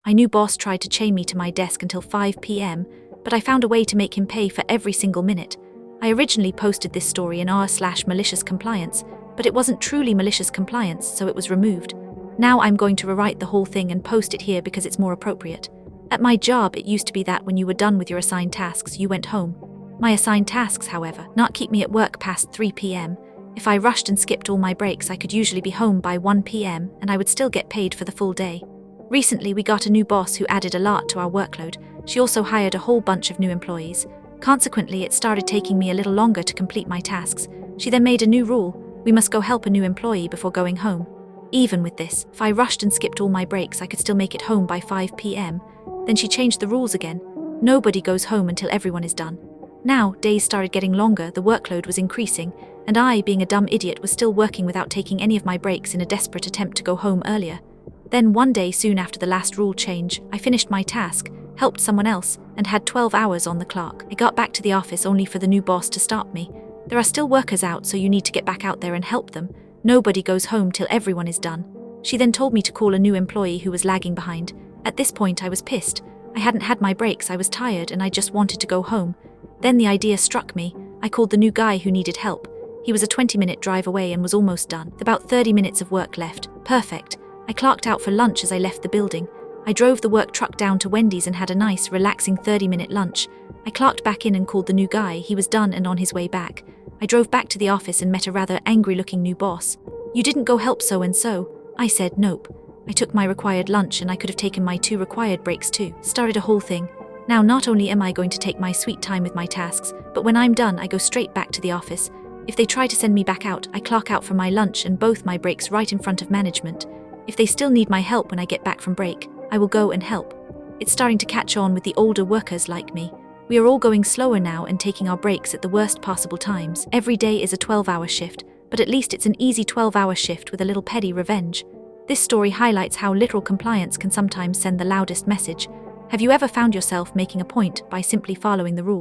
My new boss tried to chain me to my desk until 5 p.m., but I found a way to make him pay for every single minute. I originally posted this story in r/malicious compliance, but it wasn't truly malicious compliance, so it was removed. Now I'm going to rewrite the whole thing and post it here because it's more appropriate. At my job, it used to be that when you were done with your assigned tasks, you went home. My assigned tasks, however, not keep me at work past 3 p.m. If I rushed and skipped all my breaks, I could usually be home by 1 p.m. and I would still get paid for the full day. Recently, we got a new boss who added a lot to our workload. She also hired a whole bunch of new employees. Consequently, it started taking me a little longer to complete my tasks. She then made a new rule: we must go help a new employee before going home. Even with this, if I rushed and skipped all my breaks, I could still make it home by 5 p.m. Then she changed the rules again. Nobody goes home until everyone is done. Now, days started getting longer, the workload was increasing, and I, being a dumb idiot, was still working without taking any of my breaks in a desperate attempt to go home earlier. Then one day, soon after the last rule change, I finished my task, helped someone else, and had 12 hours on the clock. I got back to the office only for the new boss to stop me. There are still workers out, so you need to get back out there and help them. Nobody goes home till everyone is done. She then told me to call a new employee who was lagging behind. At this point, I was pissed. I hadn't had my breaks, I was tired, and I just wanted to go home. Then the idea struck me. I called the new guy who needed help. He was a 20-minute drive away and was almost done. With about 30 minutes of work left. Perfect. I clocked out for lunch as I left the building. I drove the work truck down to Wendy's and had a nice, relaxing 30-minute lunch. I clocked back in and called the new guy. He was done and on his way back. I drove back to the office and met a rather angry-looking new boss. "You didn't go help so-and-so?" I said nope. I took my required lunch and I could have taken my 2 required breaks too. Started a whole thing. Now not only am I going to take my sweet time with my tasks, but when I'm done I go straight back to the office. If they try to send me back out, I clock out for my lunch and both my breaks right in front of management. If they still need my help when I get back from break, I will go and help. It's starting to catch on with the older workers like me. We are all going slower now and taking our breaks at the worst possible times. Every day is a 12-hour shift, but at least it's an easy 12-hour shift with a little petty revenge. This story highlights how literal compliance can sometimes send the loudest message. Have you ever found yourself making a point by simply following the rules?